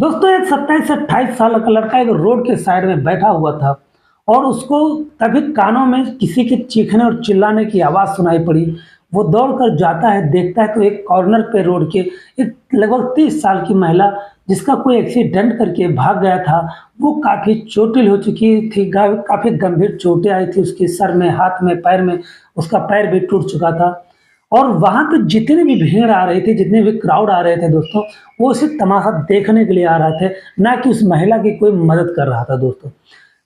दोस्तों एक 27 से 28 साल का लड़का एक रोड के साइड में बैठा हुआ था और उसको तभी कानों में किसी के चीखने और चिल्लाने की आवाज़ सुनाई पड़ी। वो दौड़कर जाता है, देखता है तो एक कॉर्नर पे रोड के एक लगभग 30 साल की महिला जिसका कोई एक्सीडेंट करके भाग गया था, वो काफ़ी चोटिल हो चुकी थी। काफ़ी गंभीर चोटें आई थी उसके सर में, हाथ में, पैर में। उसका पैर भी टूट चुका था। और वहाँ पे जितनी भी भीड़ आ रही थी, जितने भी क्राउड आ रहे थे दोस्तों, वो सिर्फ़ तमाशा देखने के लिए आ रहे थे, ना कि उस महिला की कोई मदद कर रहा था दोस्तों।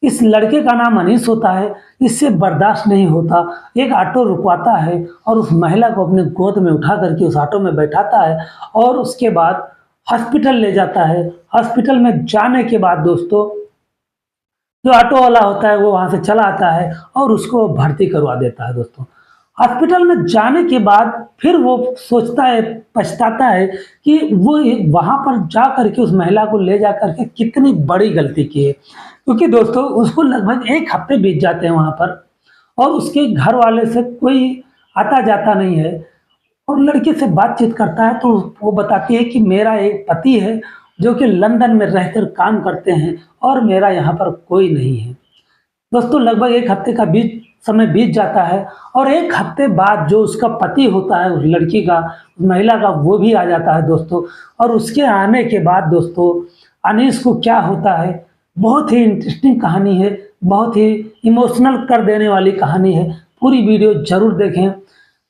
इस लड़के का नाम अनीस होता है, इससे बर्दाश्त नहीं होता, एक ऑटो रुकवाता है और उस महिला को अपने गोद में उठा कर के उस ऑटो में बैठाता है और उसके बाद हॉस्पिटल ले जाता है। हॉस्पिटल में जाने के बाद दोस्तों, जो ऑटो वाला होता है वो वहाँ से चला आता है और उसको भर्ती करवा देता है दोस्तों। हॉस्पिटल में जाने के बाद फिर वो सोचता है, पछताता है कि वो वहाँ पर जा कर के उस महिला को ले जा कर के कितनी बड़ी गलती की है। क्योंकि दोस्तों उसको लगभग 1 हफ्ते बीत जाते हैं वहाँ पर और उसके घर वाले से कोई आता-जाता नहीं है। और लड़के से बातचीत करता है तो वो बताती है कि मेरा एक पति है जो कि लंदन में रहकर काम करते हैं और मेरा यहाँ पर कोई नहीं है। दोस्तों लगभग 1 हफ्ते का समय बीत जाता है और 1 हफ्ते बाद जो उसका पति होता है, उस लड़की का, उस महिला का, वो भी आ जाता है दोस्तों। और उसके आने के बाद दोस्तों अनीस को क्या होता है, बहुत ही इंटरेस्टिंग कहानी है, बहुत ही इमोशनल कर देने वाली कहानी है। पूरी वीडियो ज़रूर देखें।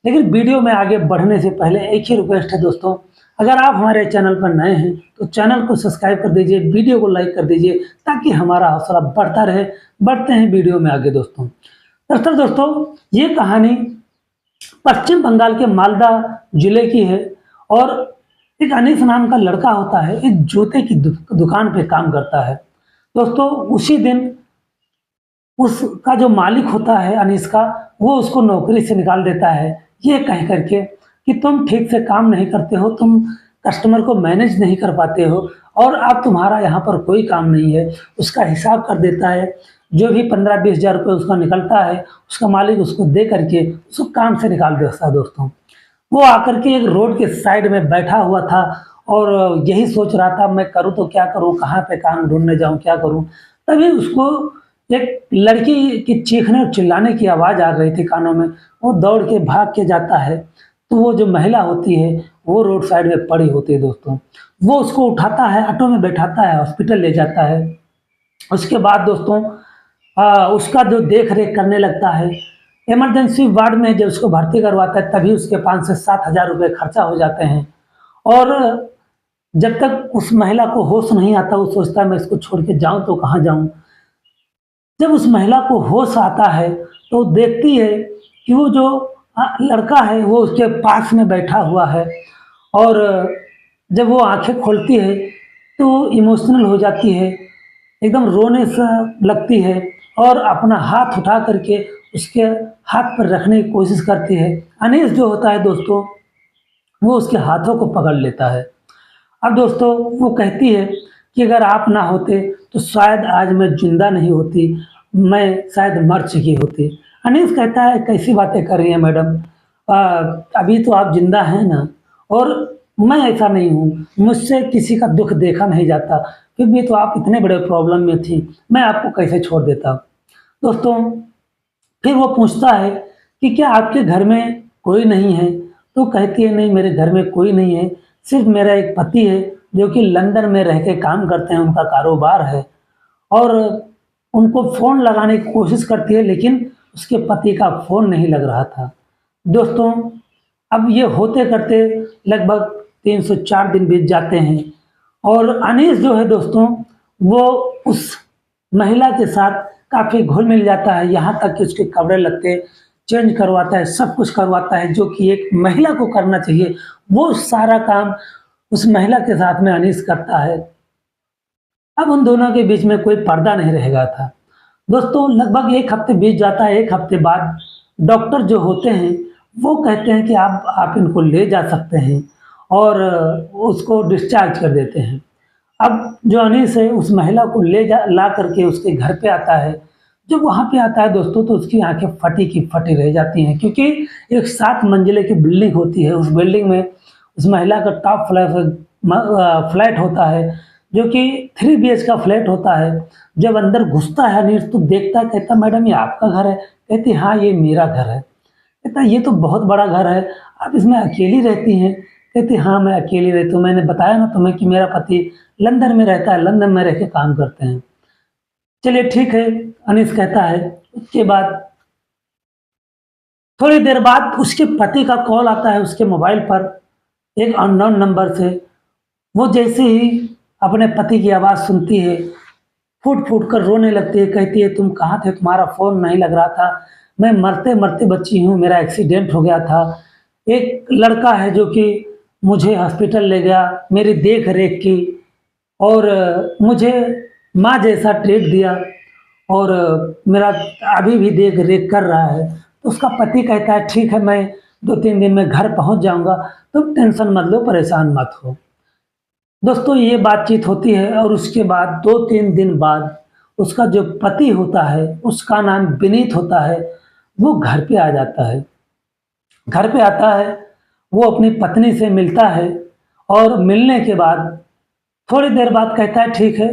लेकिन वीडियो में आगे बढ़ने से पहले एक ही रिक्वेस्ट है दोस्तों, अगर आप हमारे चैनल पर नए हैं तो चैनल को सब्सक्राइब कर दीजिए, वीडियो को लाइक कर दीजिए ताकि हमारा हौसला बढ़ता रहे। बढ़ते हैं वीडियो में आगे दोस्तों। दरअसल दोस्तों ये कहानी पश्चिम बंगाल के मालदा जिले की है और एक अनीस नाम का लड़का होता है, एक जूते की दुकान पे काम करता है। दोस्तों उसी दिन उसका जो मालिक होता है अनीस का, वो उसको नौकरी से निकाल देता है, ये कह कर के कि तुम ठीक से काम नहीं करते हो, तुम कस्टमर को मैनेज नहीं कर पाते हो और अब तुम्हारा यहाँ पर कोई काम नहीं है। उसका हिसाब कर देता है, जो भी 15-20 हज़ार रुपये उसका निकलता है, उसका मालिक उसको दे करके उसको काम से निकाल देता है दोस्तों। वो आकर के एक रोड के साइड में बैठा हुआ था और यही सोच रहा था, मैं करूँ तो क्या करूँ, कहाँ पे काम ढूँढने जाऊँ, क्या करूँ? तभी उसको एक लड़की की चीखने और चिल्लाने की आवाज़ आ रही थी कानों में। वो दौड़ के भाग के जाता है, तो वो जो महिला होती है, वो रोड साइड में पड़ी होती है दोस्तों। वो उसको उठाता है, ऑटो में बैठाता है, हॉस्पिटल ले जाता है। उसके बाद दोस्तों उसका जो देख-रेख करने लगता है। इमरजेंसी वार्ड में जब उसको भर्ती करवाता है तभी उसके 5 से 7 हज़ार रुपये खर्चा हो जाते हैं। और जब तक उस महिला को होश नहीं आता, वो सोचता है मैं इसको छोड़ के जाऊँ तो कहाँ जाऊँ? जब उस महिला को होश आता है तो देखती है कि वो जो लड़का है वो उसके पास में बैठा हुआ है। और जब वो आँखें खोलती है तो इमोशनल हो जाती है, एकदम रोने सा लगती है और अपना हाथ उठा करके उसके हाथ पर रखने की कोशिश करती है। अनीस जो होता है दोस्तों, वो उसके हाथों को पकड़ लेता है। अब दोस्तों वो कहती है कि अगर आप ना होते तो शायद आज मैं ज़िंदा नहीं होती, मैं शायद मर चुकी होती। अनीस कहता है कैसी बातें कर रही हैं मैडम, अभी तो आप ज़िंदा हैं ना, और मैं ऐसा नहीं हूँ, मुझसे किसी का दुःख देखा नहीं जाता, फिर भी तो आप इतने बड़े प्रॉब्लम में थी, मैं आपको कैसे छोड़ देता। दोस्तों फिर वो पूछता है कि क्या आपके घर में कोई नहीं है? तो कहती है नहीं, मेरे घर में कोई नहीं है, सिर्फ मेरा एक पति है जो कि लंदन में रह के काम करते हैं, उनका कारोबार है। और उनको फ़ोन लगाने की कोशिश करती है लेकिन उसके पति का फ़ोन नहीं लग रहा था। दोस्तों अब ये होते करते लगभग 304 दिन बीत जाते हैं और अनीस जो है दोस्तों, वो उस महिला के साथ काफ़ी घुल-मिल जाता है, यहाँ तक कि उसके कपड़े-लत्ते चेंज करवाता है, सब कुछ करवाता है जो कि एक महिला को करना चाहिए, वो सारा काम उस महिला के साथ में अनीस करता है। अब उन दोनों के बीच में कोई पर्दा नहीं रह गया था। दोस्तों लगभग 1 हफ्ते बीत जाता है, 1 हफ्ते बाद डॉक्टर जो होते हैं, वो कहते हैं कि आप इनको ले जा सकते हैं और उसको डिस्चार्ज कर देते हैं। अब जो अनीस है उस महिला को ला करके उसके घर पे आता है। जब वहाँ पे आता है दोस्तों तो उसकी आँखें फटी की फटी रह जाती हैं, क्योंकि एक 7 मंजिले की बिल्डिंग होती है। उस बिल्डिंग में उस महिला का टॉप फ्लैट होता है जो कि 3 BH का फ्लैट होता है। जब अंदर घुसता है अनीश तो देखता है, कहता मैडम ये आपका घर है? कहती हाँ ये मेरा घर है। कहता ये तो बहुत बड़ा घर है, आप इसमें अकेली रहती हैं? कहती हाँ मैं अकेली रहती हूँ, मैंने बताया ना तुम्हें कि मेरा पति लंदन में रहता है, लंदन में रह के काम करते हैं। चलिए ठीक है, अनीस कहता है। उसके बाद थोड़ी देर बाद उसके पति का कॉल आता है उसके मोबाइल पर, एक अननोन नंबर से। वो जैसे ही अपने पति की आवाज़ सुनती है, फूट-फूट कर रोने लगती है, कहती है तुम कहाँ थे? तुम्हारा फ़ोन नहीं लग रहा था, मैं मरते-मरते बची हूँ, मेरा एक्सीडेंट हो गया था। एक लड़का है जो कि मुझे हॉस्पिटल ले गया, मेरी देख-रेख की और मुझे माँ जैसा ट्रीट दिया और मेरा अभी भी देख-रेख कर रहा है। तो उसका पति कहता है ठीक है मैं 2-3 दिन में घर पहुँच जाऊँगा, तुम टेंशन मत लो, परेशान मत हो। दोस्तों ये बातचीत होती है और उसके बाद 2-3 दिन बाद उसका जो पति होता है, उसका नाम विनीत होता है, वो घर पे आ जाता है। घर पे आता है, वो अपनी पत्नी से मिलता है और मिलने के बाद थोड़ी देर बाद कहता है ठीक है,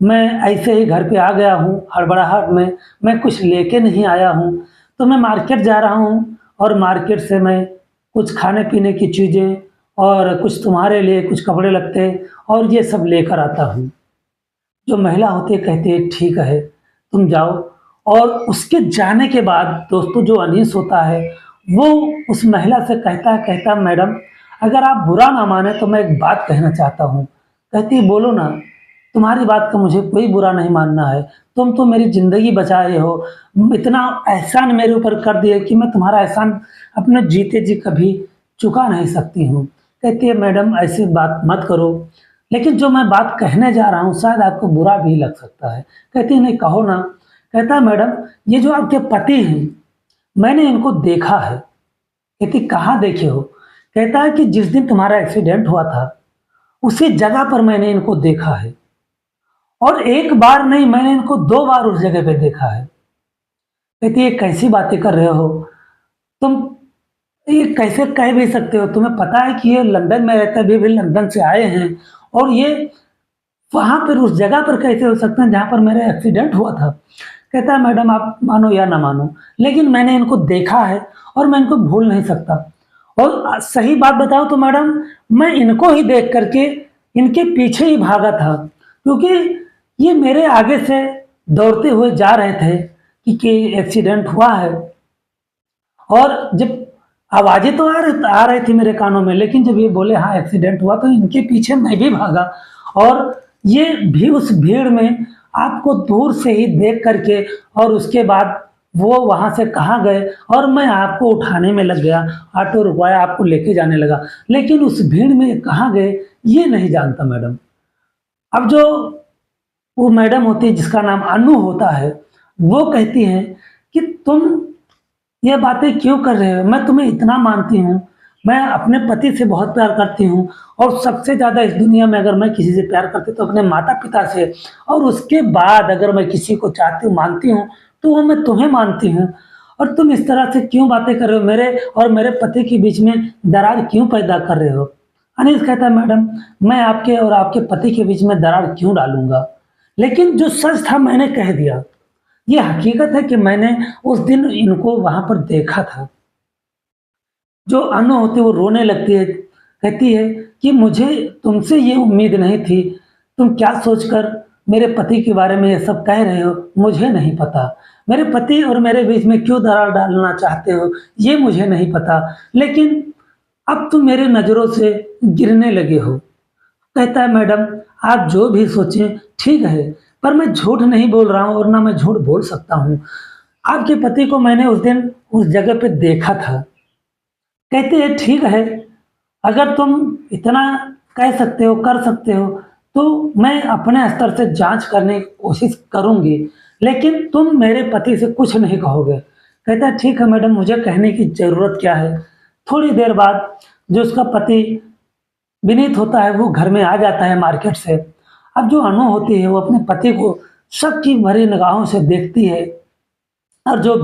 मैं ऐसे ही घर पे आ गया हूँ हड़बड़ाहट में, मैं कुछ लेके नहीं आया हूँ, तो मैं मार्केट जा रहा हूँ और मार्केट से मैं कुछ खाने-पीने की चीज़ें और कुछ तुम्हारे लिए कुछ कपड़े-लत्ते और ये सब लेकर आता हूँ। जो महिला होती है कहती है ठीक है, तुम जाओ। और उसके जाने के बाद दोस्तों जो अनीस होता है, वो उस महिला से कहता मैडम अगर आप बुरा ना माने तो मैं एक बात कहना चाहता हूँ। कहती है बोलो ना, तुम्हारी बात का मुझे कोई बुरा नहीं मानना है, तुम तो मेरी ज़िंदगी बचाए हो, इतना एहसान मेरे ऊपर कर दिए कि मैं तुम्हारा एहसान अपने जीते जी कभी चुका नहीं सकती हूँ। कहती है मैडम ऐसी बात मत करो, लेकिन जो मैं बात कहने जा रहा हूँ शायद आपको बुरा भी लग सकता है। कहती है नहीं कहो ना। कहता है मैडम ये जो आपके पति हैं, मैंने इनको देखा है। कहती कहाँ देखे हो? कहता है कि जिस दिन तुम्हारा एक्सीडेंट हुआ था, उसी जगह पर मैंने इनको देखा है और एक बार नहीं मैंने इनको 2 बार उस जगह पे देखा है। कहती है कैसी बातें कर रहे हो? तुम ये कैसे कह भी सकते हो? तुम्हें पता है कि ये लंदन में रहते हैं, अभी भी लंदन से आए हैं और ये वहाँ पर उस जगह पर कैसे हो सकते हैं जहाँ पर मेरा एक्सीडेंट हुआ था? कहता है मैडम आप मानो या ना मानो, लेकिन मैंने इनको देखा है और मैं इनको भूल नहीं सकता। और सही बात बताऊँ तो मैडम मैं इनको ही देख कर के इनके पीछे ही भागा था, क्योंकि ये मेरे आगे से दौड़ते हुए जा रहे थे कि एक्सीडेंट हुआ है। और जब आवाज़ें तो आ रही थी मेरे कानों में, लेकिन जब ये बोले हाँ एक्सीडेंट हुआ तो इनके पीछे मैं भी भागा और ये भी उस भीड़ में आपको दूर से ही देख करके और उसके बाद वो वहाँ से कहाँ गए और मैं आपको उठाने में लग गया, ऑटो रुकवाया, आपको लेके जाने लगा। लेकिन उस भीड़ में कहाँ गए ये नहीं जानता मैडम। अब जो वो मैडम होती है जिसका नाम अनु होता है, वो कहती हैं कि तुम ये बातें क्यों कर रहे हो? मैं तुम्हें इतना मानती हूँ, मैं अपने पति से बहुत प्यार करती हूँ और सबसे ज़्यादा इस दुनिया में अगर मैं किसी से प्यार करती तो अपने माता-पिता से, और उसके बाद अगर मैं किसी को चाहती हूँ, मानती हूँ, तो वो मैं तुम्हें मानती हूँ। और तुम इस तरह से क्यों बातें कर रहे हो? मेरे और मेरे पति के बीच में दरार क्यों पैदा कर रहे हो? अनीस कहता है मैडम मैं आपके और आपके पति के बीच में दरार क्यों डालूँगा? लेकिन जो सच था मैंने कह दिया। ये हकीकत है कि मैंने उस दिन इनको वहाँ पर देखा था। जो अनु होती है वो रोने लगती है, कहती है कि मुझे तुमसे ये उम्मीद नहीं थी, तुम क्या सोचकर मेरे पति के बारे में ये सब कह रहे हो, मुझे नहीं पता। मेरे पति और मेरे बीच में क्यों दरार डालना चाहते हो, ये मुझे नहीं पता, लेकिन अब तुम मेरे नज़रों से गिरने लगे हो। कहता है मैडम आप जो भी सोचें ठीक है, पर मैं झूठ नहीं बोल रहा हूँ और ना मैं झूठ बोल सकता हूँ। आपके पति को मैंने उस दिन उस जगह पे देखा था। कहते हैं ठीक है, अगर तुम इतना कह सकते हो, कर सकते हो, तो मैं अपने स्तर से जाँच करने की कोशिश करूँगी, लेकिन तुम मेरे पति से कुछ नहीं कहोगे। कहता है ठीक है मैडम मुझे कहने की ज़रूरत क्या है। थोड़ी देर बाद जो उसका पति विनीत होता है वो घर में आ जाता है मार्केट से। अब जो अनु होती है वो अपने पति को शक की भरी निगाहों से देखती है और जो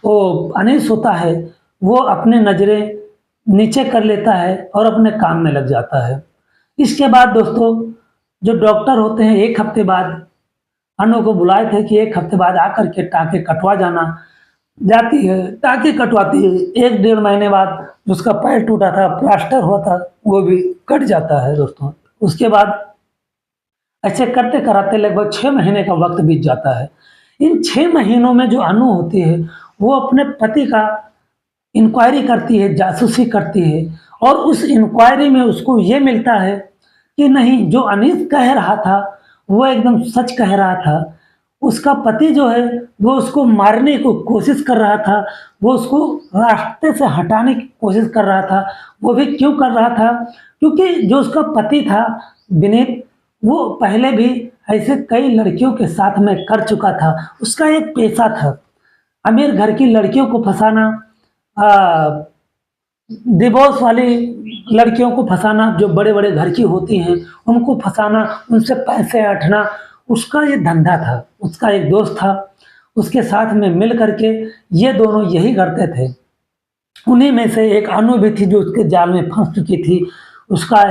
वो अनीस होता है वो अपनी नज़रें नीचे कर लेता है और अपने काम में लग जाता है। इसके बाद दोस्तों जो डॉक्टर होते हैं 1 हफ्ते बाद अनु को बुलाए थे कि 1 हफ्ते बाद आकर के टाँके कटवा जाना। जाती है, टाँके कटवाती है। 1 डेढ़ महीने बाद उसका पैर टूटा था, प्लास्टर हुआ था, वो भी कट जाता है दोस्तों। उसके बाद ऐसे करते-कराते लगभग 6 महीने का वक़्त बीत जाता है। इन 6 महीनों में जो अनु होती है, वो अपने पति का इंक्वायरी करती है, जासूसी करती है और उस इंक्वायरी में उसको ये मिलता है कि नहीं, जो अनीस कह रहा था, वो एकदम सच कह रहा था। उसका पति जो है, वो उसको मारने को कोशिश कर रहा था, वो उसको रास्ते से हटाने की कोशिश कर रहा था। वो भी क्यों कर रहा था? क्योंकि जो उसका पति था, विनीत, वो पहले भी ऐसे कई लड़कियों के साथ में कर चुका था। उसका एक पेशा था, अमीर घर की लड़कियों को फँसाना, अ, डिवोर्स वाली लड़कियों को फँसाना, जो बड़े-बड़े घर की होती हैं, उनको फँसाना, उनसे पैसे ऐंठना, उसका ये धंधा था। उसका एक दोस्त था, उसके साथ में मिल कर के ये दोनों यही करते थे। उन्हीं में से एक अनु भी थी जो उसके जाल में फँस चुकी थी। उसका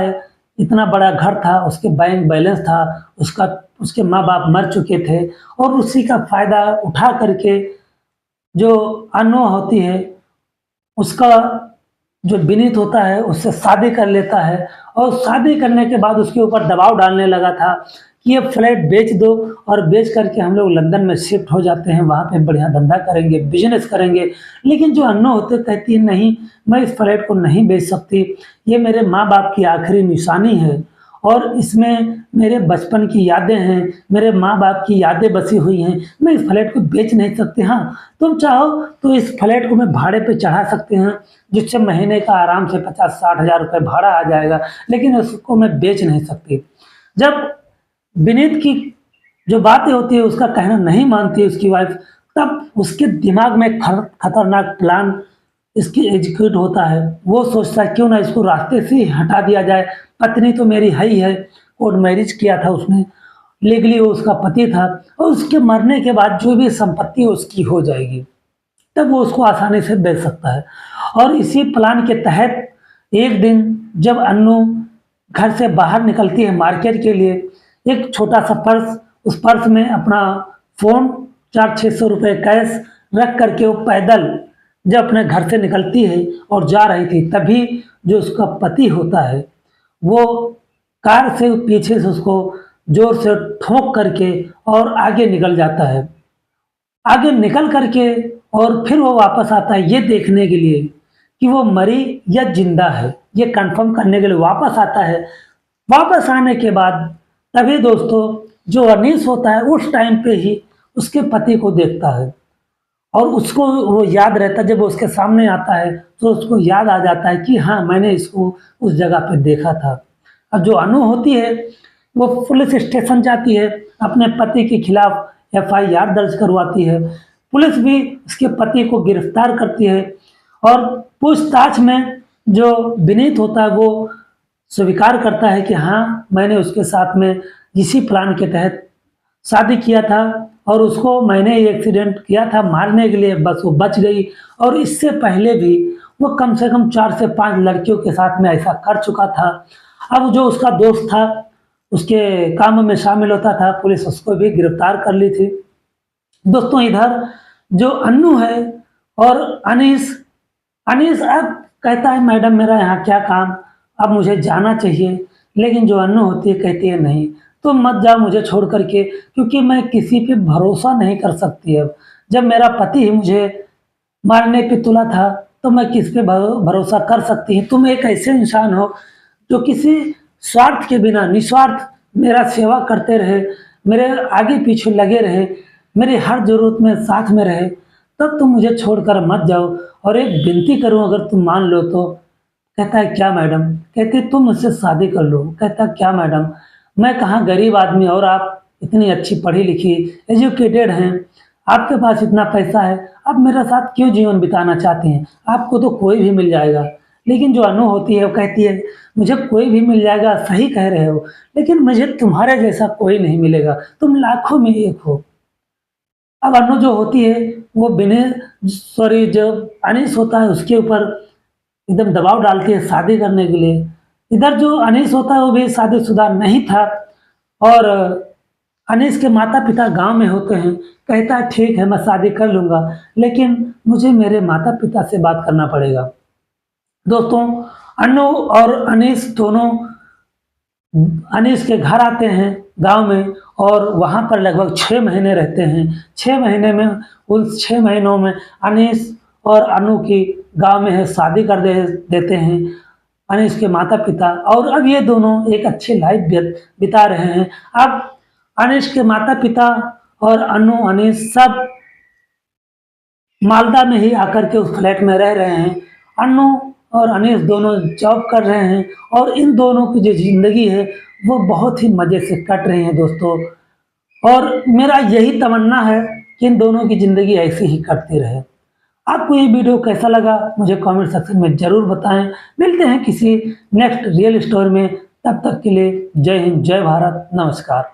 इतना बड़ा घर था, उसके बैंक बैलेंस था, उसके माँ-बाप मर चुके थे और उसी का फ़ायदा उठा कर के जो अनु होती है, उसका जो विनीत होता है, उससे शादी कर लेता है और शादी करने के बाद उसके ऊपर दबाव डालने लगा था कि ये फ्लैट बेच दो और बेच करके हम लोग लंदन में शिफ्ट हो जाते हैं, वहाँ पे बढ़िया धंधा करेंगे, बिज़नेस करेंगे। लेकिन जो अन्नू होते कहती है नहीं, मैं इस फ्लैट को नहीं बेच सकती, ये मेरे माँ-बाप की आखिरी निशानी है और इसमें मेरे बचपन की यादें हैं, मेरे माँ-बाप की यादें बसी हुई हैं, मैं इस फ्लैट को बेच नहीं सकती। हाँ, तुम चाहो तो इस फ्लैट को मैं भाड़े पे चढ़ा सकते हैं, जिससे महीने का आराम से 50-60 हज़ार रुपये भाड़ा आ जाएगा, लेकिन उसको मैं बेच नहीं सकती। जब विनीत की जो बातें होती है, उसका कहना नहीं मानती उसकी वाइफ़, तब उसके दिमाग में खतरनाक प्लान इसकी एग्जीक्यूट होता है। वो सोचता है क्यों ना इसको रास्ते से ही हटा दिया जाए, पत्नी तो मेरी है ही है, कोर्ट मैरिज किया था उसने, लीगली वो उसका पति था और उसके मरने के बाद जो भी संपत्ति उसकी हो जाएगी, तब वो उसको आसानी से बेच सकता है। और इसी प्लान के तहत एक दिन जब अन्नू घर से बाहर निकलती है मार्केट के लिए, एक छोटा-सा पर्स, उस पर्स में अपना फ़ोन, 400-600 रुपए कैश रख कर के वो पैदल जब अपने घर से निकलती है और जा रही थी, तभी जो उसका पति होता है, वो कार से पीछे से उसको ज़ोर से ठोक करके और आगे निकल जाता है। आगे निकल कर के और फिर वो वापस आता है ये देखने के लिए कि वो मरी या ज़िंदा है, ये कन्फर्म करने के लिए वापस आता है। वापस आने के बाद तभी दोस्तों जो अनीस होता है उस टाइम पे ही उसके पति को देखता है और उसको वो याद रहता है, जब वो उसके सामने आता है तो उसको याद आ जाता है कि हाँ, मैंने इसको उस जगह पे देखा था। अब जो अनु होती है, वो पुलिस स्टेशन जाती है, अपने पति के खिलाफ एफआईआर दर्ज करवाती है। पुलिस भी उसके पति को गिरफ्तार करती है और पूछताछ में जो विनीत होता है वो स्वीकार करता है कि हाँ, मैंने उसके साथ में इसी प्लान के तहत शादी किया था और उसको मैंने ही एक्सीडेंट किया था मारने के लिए, बस वो बच गई और इससे पहले भी वो कम से कम 4 से 5 लड़कियों के साथ में ऐसा कर चुका था। अब जो उसका दोस्त था, उसके काम में शामिल होता था, पुलिस उसको भी गिरफ्तार कर ली थी। दोस्तों इधर जो अन्नू है और अनीस, अनीस अब कहता है मैडम मेरा यहाँ क्या काम, अब मुझे जाना चाहिए। लेकिन जो अन्नू होती है कहती है नहीं, तुम मत जाओ मुझे छोड़ कर के, क्योंकि मैं किसी पे भरोसा नहीं कर सकती अब। जब मेरा पति ही मुझे मारने पे तुला था, तो मैं किस पे भरोसा कर सकती हूँ। तुम एक ऐसे इंसान हो जो किसी स्वार्थ के बिना निस्वार्थ मेरा सेवा करते रहे, मेरे आगे पीछे लगे रहे, मेरी हर ज़रूरत में साथ में रहे, तब तुम मुझे छोड़कर मत जाओ और एक विनती करूँ अगर तुम मान लो तो। कहता है क्या मैडम? कहती है तुम मुझसे शादी कर लो। कहता है क्या मैडम? मैं कहाँ गरीब आदमी और आप इतनी अच्छी पढ़ी लिखी एजुकेटेड हैं, आपके पास इतना पैसा है, आप मेरे साथ क्यों जीवन बिताना चाहते हैं? आपको तो कोई भी मिल जाएगा। लेकिन जो अनु होती है वो कहती है मुझे कोई भी मिल जाएगा, सही कह रहे हो, लेकिन मुझे तुम्हारे जैसा कोई नहीं मिलेगा, तुम लाखों में एक हो। अब अनु जो होती है वो जो अनीस होता है उसके ऊपर एकदम दबाव डालती है शादी करने के लिए। इधर जो अनीस होता है वो भी शादीशुदा नहीं था और अनीस के माता पिता गांव में होते हैं। कहता है ठीक है मैं शादी कर लूँगा, लेकिन मुझे मेरे माता पिता से बात करना पड़ेगा। दोस्तों, अन्नू और अनीस दोनों अनीस के घर आते हैं गांव में और वहां पर लगभग 6 महीने रहते हैं। 6 महीने में, उन 6 महीनों में अनीस और अनु की गांव में है शादी कर देते हैं अनीस के माता पिता। और अब ये दोनों एक अच्छी लाइफ बिता रहे हैं। अब अनीस के माता पिता और अनु अनीस सब मालदा में ही आकर के उस फ्लैट में रह रहे हैं। अन्नू और अनीस दोनों जॉब कर रहे हैं और इन दोनों की जो ज़िंदगी है वो बहुत ही मज़े से कट रही है दोस्तों। और मेरा यही तमन्ना है कि इन दोनों की ज़िंदगी ऐसी ही कटती रहे। आपको ये वीडियो कैसा लगा मुझे कमेंट सेक्शन में ज़रूर बताएं। मिलते हैं किसी नेक्स्ट रियल स्टोरी में, तब तक के लिए जय हिंद, जय भारत, नमस्कार।